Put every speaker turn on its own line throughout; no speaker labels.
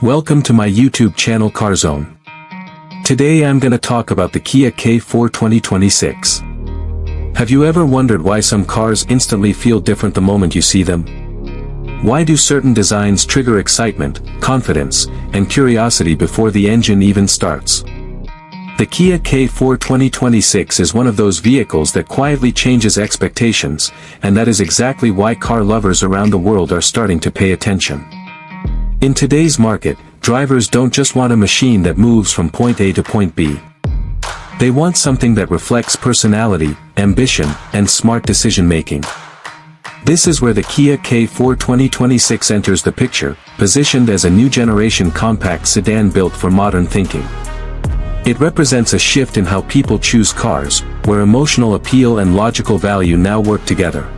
Welcome to my YouTube channel CARZONE. Today I'm gonna talk about the Kia K4 2026. Have you ever wondered why some cars instantly feel different the moment you see them? Why do certain designs trigger excitement, confidence, and curiosity before the engine even starts? The Kia K4 2026 is one of those vehicles that quietly changes expectations, and that is exactly why car lovers around the world are starting to pay attention. In today's market, drivers don't just want a machine that moves from point A to point B. They want something that reflects personality, ambition, and smart decision-making. This is where the Kia K4 2026 enters the picture, positioned as a new generation compact sedan built for modern thinking. It represents a shift in how people choose cars, where emotional appeal and logical value now work together.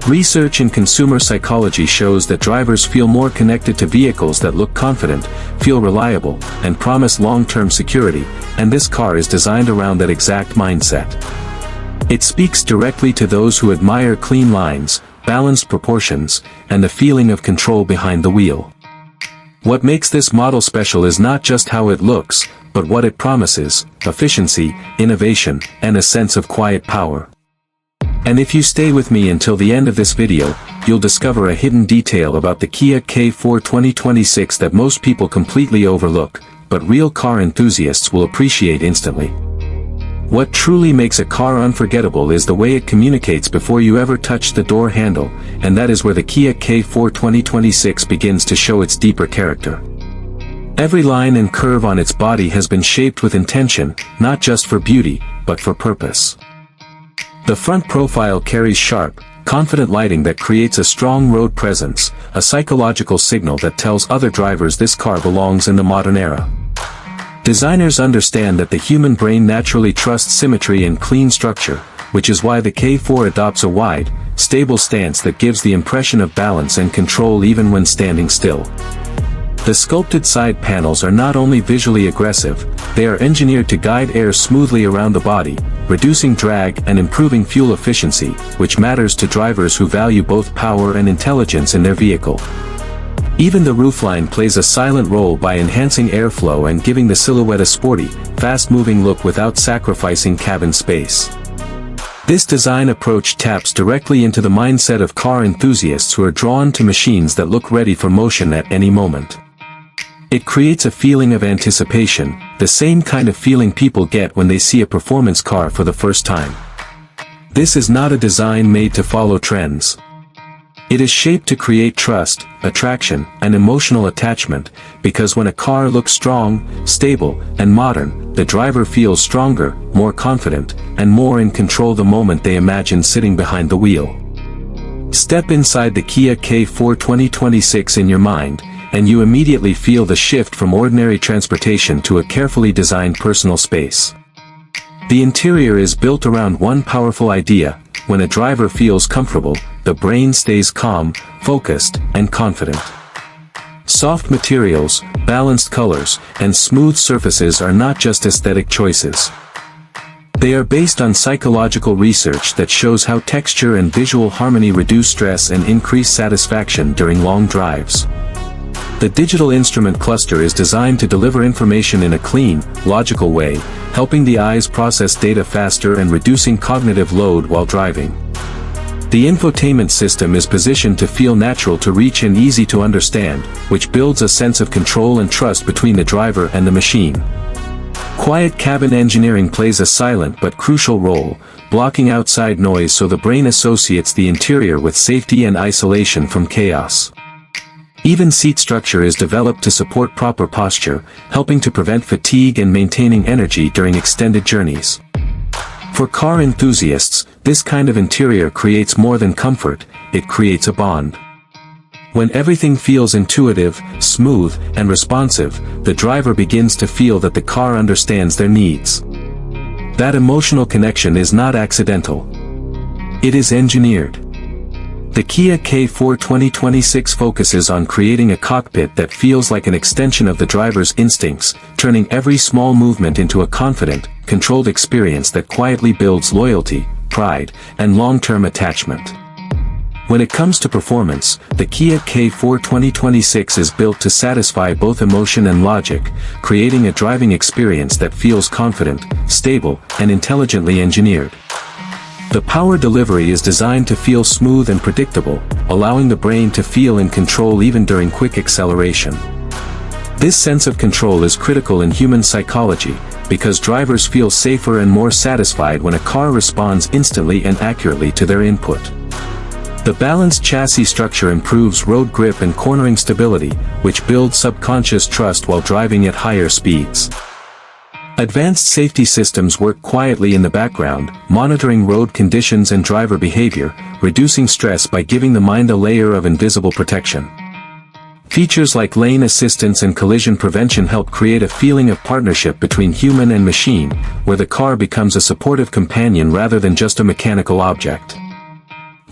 Research in consumer psychology shows that drivers feel more connected to vehicles that look confident, feel reliable, and promise long-term security, and this car is designed around that exact mindset. It speaks directly to those who admire clean lines, balanced proportions, and the feeling of control behind the wheel. What makes this model special is not just how it looks, but what it promises: efficiency, innovation, and a sense of quiet power. And if you stay with me until the end of this video, you'll discover a hidden detail about the Kia K4 2026 that most people completely overlook, but real car enthusiasts will appreciate instantly. What truly makes a car unforgettable is the way it communicates before you ever touch the door handle, and that is where the Kia K4 2026 begins to show its deeper character. Every line and curve on its body has been shaped with intention, not just for beauty, but for purpose. The front profile carries sharp, confident lighting that creates a strong road presence, a psychological signal that tells other drivers this car belongs in the modern era. Designers understand that the human brain naturally trusts symmetry and clean structure, which is why the K4 adopts a wide, stable stance that gives the impression of balance and control even when standing still. The sculpted side panels are not only visually aggressive, they are engineered to guide air smoothly around the body, reducing drag and improving fuel efficiency, which matters to drivers who value both power and intelligence in their vehicle. Even the roofline plays a silent role by enhancing airflow and giving the silhouette a sporty, fast-moving look without sacrificing cabin space. This design approach taps directly into the mindset of car enthusiasts who are drawn to machines that look ready for motion at any moment. It creates a feeling of anticipation, the same kind of feeling people get when they see a performance car for the first time. This is not a design made to follow trends. It is shaped to create trust, attraction, and emotional attachment, because when a car looks strong, stable, and modern, the driver feels stronger, more confident, and more in control the moment they imagine sitting behind the wheel. Step inside the Kia K4 2026 in your mind, and you immediately feel the shift from ordinary transportation to a carefully designed personal space. The interior is built around one powerful idea: when a driver feels comfortable, the brain stays calm, focused, and confident. Soft materials, balanced colors, and smooth surfaces are not just aesthetic choices. They are based on psychological research that shows how texture and visual harmony reduce stress and increase satisfaction during long drives. The digital instrument cluster is designed to deliver information in a clean, logical way, helping the eyes process data faster and reducing cognitive load while driving. The infotainment system is positioned to feel natural to reach and easy to understand, which builds a sense of control and trust between the driver and the machine. Quiet cabin engineering plays a silent but crucial role, blocking outside noise so the brain associates the interior with safety and isolation from chaos. Even seat structure is developed to support proper posture, helping to prevent fatigue and maintaining energy during extended journeys. For car enthusiasts, this kind of interior creates more than comfort, it creates a bond. When everything feels intuitive, smooth, and responsive, the driver begins to feel that the car understands their needs. That emotional connection is not accidental. It is engineered. The Kia K4 2026 focuses on creating a cockpit that feels like an extension of the driver's instincts, turning every small movement into a confident, controlled experience that quietly builds loyalty, pride, and long-term attachment. When it comes to performance, the Kia K4 2026 is built to satisfy both emotion and logic, creating a driving experience that feels confident, stable, and intelligently engineered. The power delivery is designed to feel smooth and predictable, allowing the brain to feel in control even during quick acceleration. This sense of control is critical in human psychology, because drivers feel safer and more satisfied when a car responds instantly and accurately to their input. The balanced chassis structure improves road grip and cornering stability, which builds subconscious trust while driving at higher speeds. Advanced safety systems work quietly in the background, monitoring road conditions and driver behavior, reducing stress by giving the mind a layer of invisible protection. Features like lane assistance and collision prevention help create a feeling of partnership between human and machine, where the car becomes a supportive companion rather than just a mechanical object.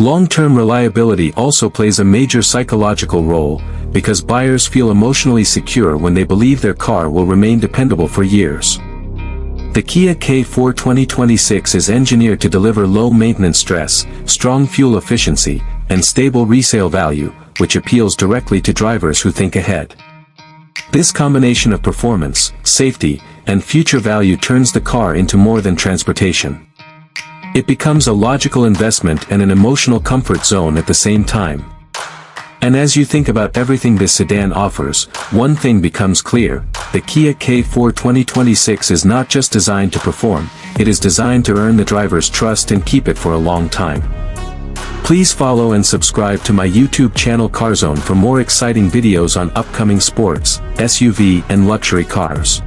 Long-term reliability also plays a major psychological role, because buyers feel emotionally secure when they believe their car will remain dependable for years. The Kia K4 2026 is engineered to deliver low maintenance stress, strong fuel efficiency, and stable resale value, which appeals directly to drivers who think ahead. This combination of performance, safety, and future value turns the car into more than transportation. It becomes a logical investment and an emotional comfort zone at the same time. And as you think about everything this sedan offers, one thing becomes clear: the Kia K4 2026 is not just designed to perform, it is designed to earn the driver's trust and keep it for a long time. Please follow and subscribe to my YouTube channel CARZONE for more exciting videos on upcoming sports, SUV and luxury cars.